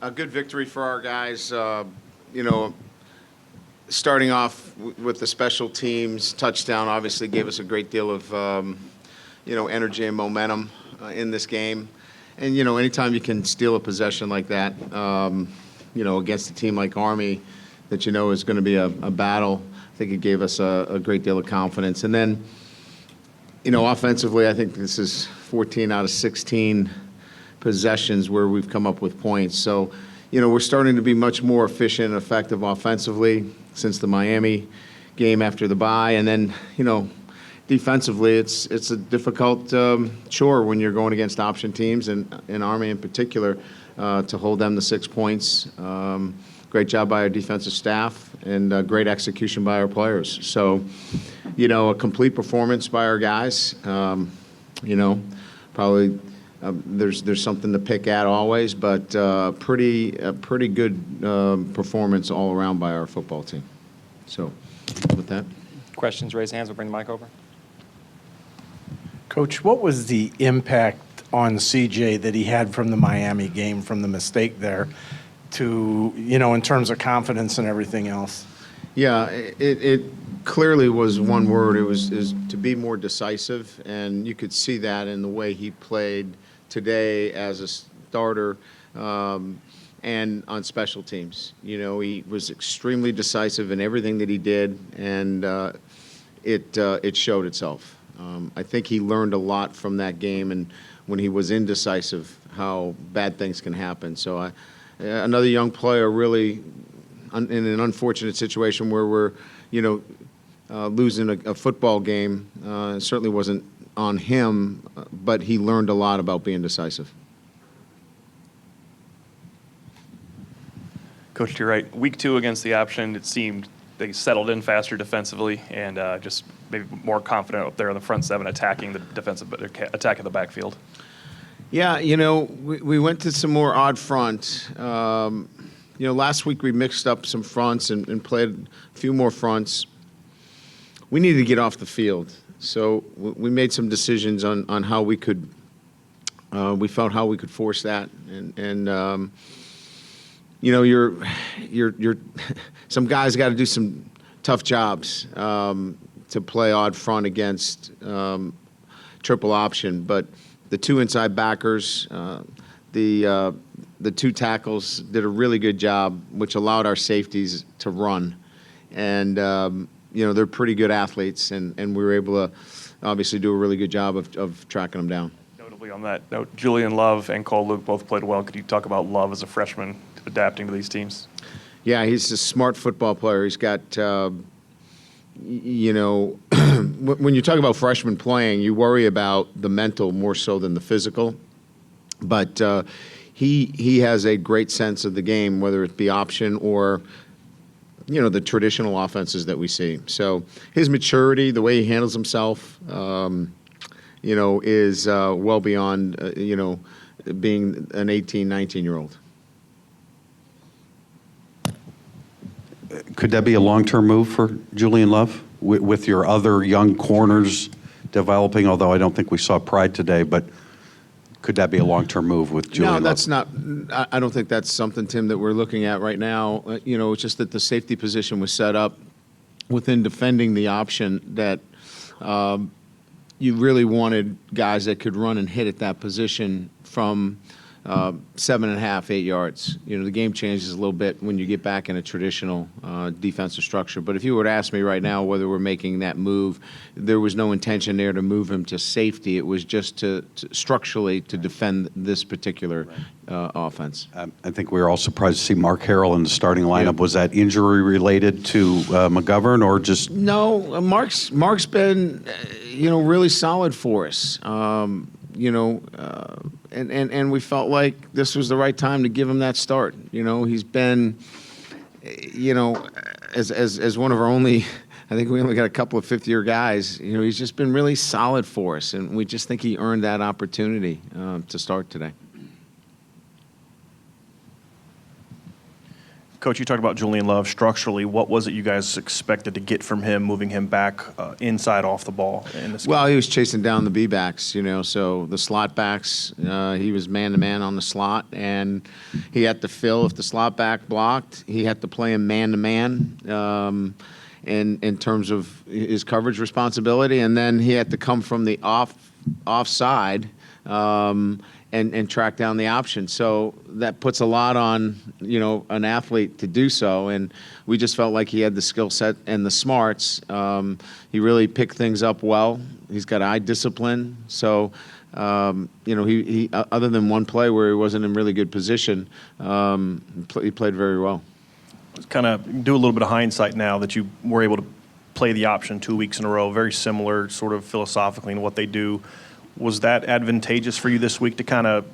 A good victory for our guys. You know, starting off with the special teams touchdown obviously gave us a great deal of energy and momentum in this game. And anytime you can steal a possession like that, against a team like Army, that is going to be a battle. I think it gave us a great deal of confidence. And then, offensively, I think this is 14 out of 16 possessions where we've come up with points. So, we're starting to be much more efficient and effective offensively since the Miami game after the bye. And then, defensively, it's a difficult chore when you're going against option teams, and in Army in particular, to hold them to 6 points. Great job by our defensive staff and great execution by our players. So, a complete performance by our guys. Probably there's something to pick at always, but pretty good performance all around by our football team. So, with that. Questions, raise hands. We'll bring the mic over. Coach, what was the impact on CJ that he had from the Miami game, from the mistake there, to, in terms of confidence and everything else? Yeah, it clearly was one word. It was to be more decisive, and you could see that in the way he played today as a starter and on special teams. He was extremely decisive in everything that he did, and it showed itself. I think he learned a lot from that game, and when he was indecisive, how bad things can happen. So another young player really in an unfortunate situation where we're, losing a football game. Certainly wasn't on him, but he learned a lot about being decisive. Coach, you're right. Week 2 against the option, it seemed they settled in faster defensively and just maybe more confident up there on the front seven, attacking the backfield. Yeah, we went to some more odd front. Last week we mixed up some fronts and played a few more fronts. We needed to get off the field, so we made some decisions on how we could. We felt how we could force that, and you're some guys got to do some tough jobs to play odd front against triple option, but the two inside backers, the two tackles did a really good job, which allowed our safeties to run. And, they're pretty good athletes, and we were able to obviously do a really good job of tracking them down. Notably on that note, Julian Love and Cole Luke both played well. Could you talk about Love as a freshman adapting to these teams? Yeah, he's a smart football player. He's got, when you talk about freshmen playing, you worry about the mental more so than the physical. But he has a great sense of the game, whether it be option or, the traditional offenses that we see. So his maturity, the way he handles himself, is well beyond, being an 18, 19-year-old. Could that be a long-term move for Julian Love with your other young corners developing? Although I don't think we saw Pride today, but could that be a long-term move with Julian Love? No, that's not. I don't think that's something, Tim, that we're looking at right now. It's just that the safety position was set up within defending the option that you really wanted guys that could run and hit at that position from 7.5, 8 yards. The game changes a little bit when you get back in a traditional defensive structure. But if you were to ask me right now whether we're making that move, there was no intention there to move him to safety. It was just to structurally to defend this particular offense. I think we were all surprised to see Mark Harrell in the starting lineup. Yeah. Was that injury related to McGovern or just? No, Mark's been really solid for us. And we felt like this was the right time to give him that start. He's been, as one of our only, I think we only got a couple of fifth-year guys. He's just been really solid for us, and we just think he earned that opportunity to start today. Coach, you talked about Julian Love structurally. What was it you guys expected to get from him, moving him back inside off the ball in this game? Well, he was chasing down the B-backs, so the slot backs, he was man-to-man on the slot, and he had to fill if the slot back blocked. He had to play him man-to-man in terms of his coverage responsibility, and then he had to come from the offside and track down the option. So that puts a lot on, an athlete to do so. And we just felt like he had the skill set and the smarts. He really picked things up well. He's got eye discipline. So, he other than one play where he wasn't in really good position, he played very well. Kind of do a little bit of hindsight now that you were able to play the option 2 weeks in a row, very similar sort of philosophically in what they do. Was that advantageous for you this week to kind of,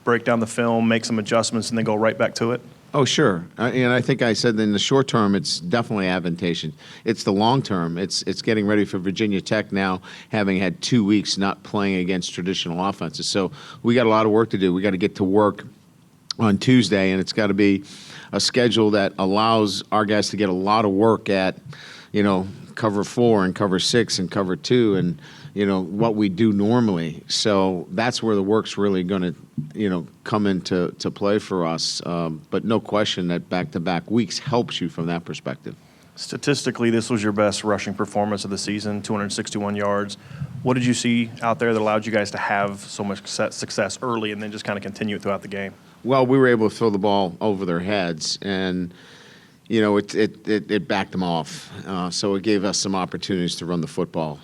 break down the film, make some adjustments, and then go right back to it? Oh, sure. And I think I said in the short term, it's definitely advantageous. It's the long term. It's getting ready for Virginia Tech now, having had 2 weeks not playing against traditional offenses. So we got a lot of work to do. We got to get to work on Tuesday, and it's got to be a schedule that allows our guys to get a lot of work at, cover 4 and cover 6 and cover 2 and, what we do normally. So that's where the work's really going to, come into play for us. But no question that back-to-back weeks helps you from that perspective. Statistically, this was your best rushing performance of the season, 261 yards. What did you see out there that allowed you guys to have so much success early and then just kind of continue it throughout the game? Well, we were able to throw the ball over their heads, and it backed them off. So it gave us some opportunities to run the football.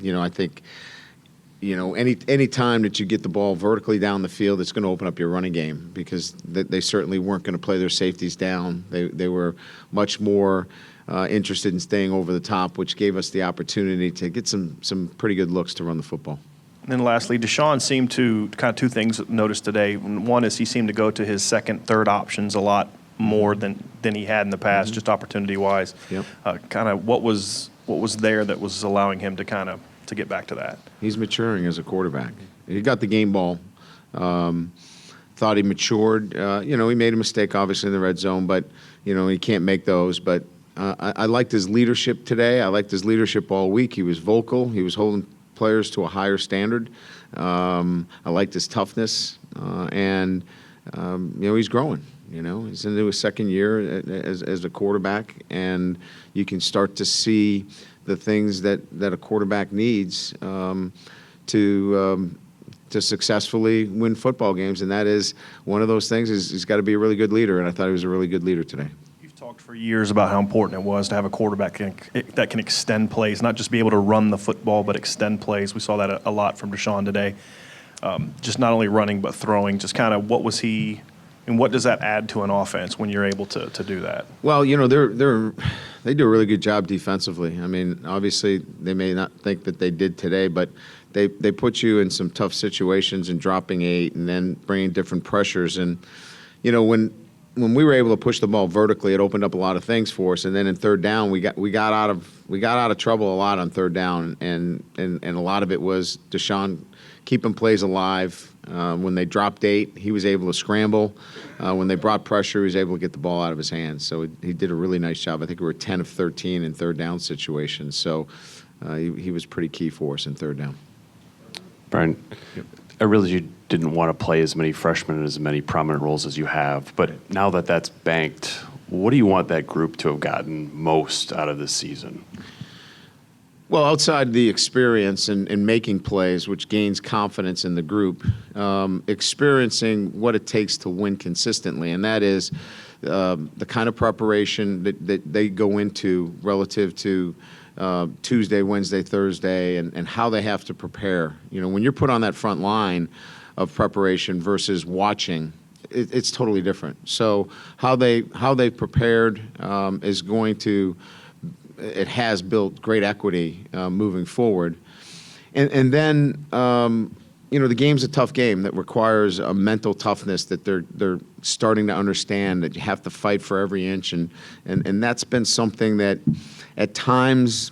I think, any time that you get the ball vertically down the field, it's going to open up your running game because they certainly weren't going to play their safeties down. They were much more interested in staying over the top, which gave us the opportunity to get some pretty good looks to run the football. And then lastly, Deshaun seemed to kind of two things noticed today. One is he seemed to go to his second, third options a lot more than he had in the past, just opportunity-wise. Yep. Kind of what was there that was allowing him to kind of to get back to that? He's maturing as a quarterback. He got the game ball. Thought he matured. He made a mistake, obviously, in the red zone, but, he can't make those. But I liked his leadership today. I liked his leadership all week. He was vocal. He was holding players to a higher standard. I liked his toughness. And he's growing. He's into his second year as a quarterback, and you can start to see the things that a quarterback needs to successfully win football games, and that is one of those things. He's got to be a really good leader, and I thought he was a really good leader today. You've talked for years about how important it was to have a quarterback that can extend plays, not just be able to run the football, but extend plays. We saw that a lot from Deshaun today. Just not only running but throwing. Just kind of what was he? And what does that add to an offense when you're able to do that? Well, they do a really good job defensively. I mean, obviously they may not think that they did today, but they put you in some tough situations and dropping 8 and then bringing different pressures. And when we were able to push the ball vertically, it opened up a lot of things for us. And then in third down, we got out of trouble a lot on third down, and a lot of it was Deshaun keeping plays alive. When they dropped 8, he was able to scramble. When they brought pressure, he was able to get the ball out of his hands. So he did a really nice job. I think we were 10 of 13 in third down situations. So he was pretty key for us in third down. Brian, I realize you didn't want to play as many freshmen in as many prominent roles as you have, but now that that's banked, what do you want that group to have gotten most out of this season? Well, outside the experience in making plays, which gains confidence in the group, experiencing what it takes to win consistently, and that is the kind of preparation that they go into relative to Tuesday, Wednesday, Thursday, and how they have to prepare. When you're put on that front line of preparation versus watching, it's totally different. So how they prepared is going to. It has built great equity moving forward. And then, the game's a tough game that requires a mental toughness that they're starting to understand, that you have to fight for every inch. And that's been something that at times,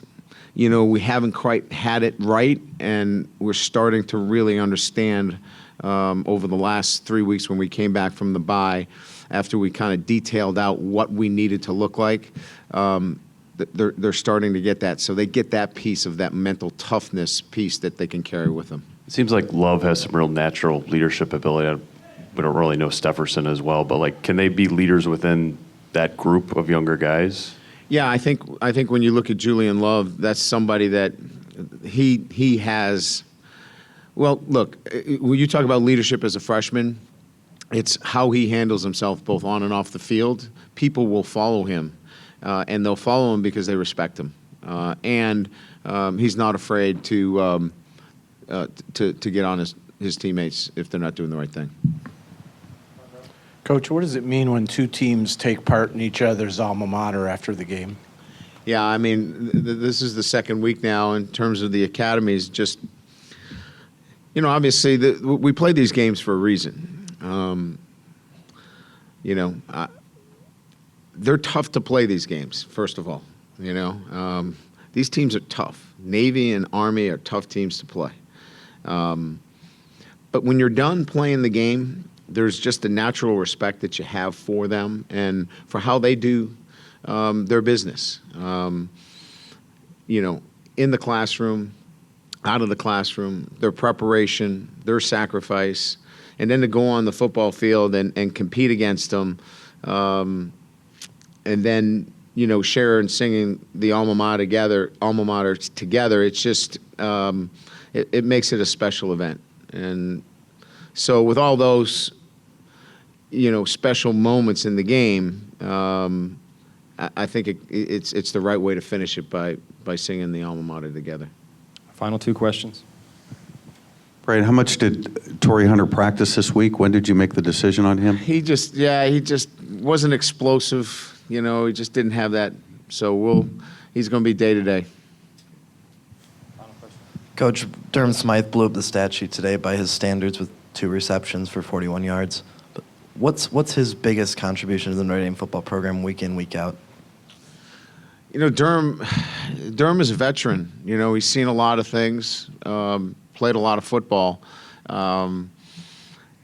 we haven't quite had it right, and we're starting to really understand over the last 3 weeks when we came back from the bye, after we kind of detailed out what we needed to look like. They're starting to get that. So they get that piece of that mental toughness piece that they can carry with them. It seems like Love has some real natural leadership ability. We don't really know Stefferson as well, but like, can they be leaders within that group of younger guys? Yeah, I think when you look at Julian Love, that's somebody that he has. Well, look, when you talk about leadership as a freshman, it's how he handles himself both on and off the field. People will follow him, and they'll follow him because they respect him, and he's not afraid to get on his teammates if they're not doing the right thing. Coach, what does it mean when two teams take part in each other's alma mater after the game? Yeah, I mean, this is the second week now in terms of the academies. Just, obviously, we play these games for a reason. They're tough to play, these games, first of all. These teams are tough. Navy and Army are tough teams to play. But when you're done playing the game, there's just a natural respect that you have for them and for how they do their business. In the classroom, out of the classroom, their preparation, their sacrifice, and then to go on the football field and compete against them, and then share and singing the alma mater together. It's just it makes it a special event, and so with all those special moments in the game, I think it's the right way to finish it by singing the alma mater together. Final two questions. Brian, how much did Torrey Hunter practice this week? When did you make the decision on him? He just wasn't explosive. He just didn't have that. So he's going to be day to day. Coach, Durham Smythe blew up the stat sheet today by his standards with 2 receptions for 41 yards. But what's his biggest contribution to the Notre Dame football program week in, week out? Durham is a veteran. He's seen a lot of things, played a lot of football.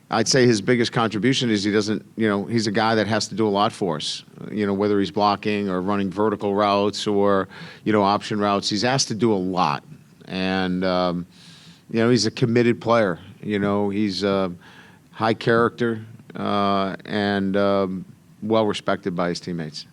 I'd say his biggest contribution is he doesn't, he's a guy that has to do a lot for us. Whether he's blocking or running vertical routes or, option routes, he's asked to do a lot. And, he's a committed player. He's high character and well respected by his teammates.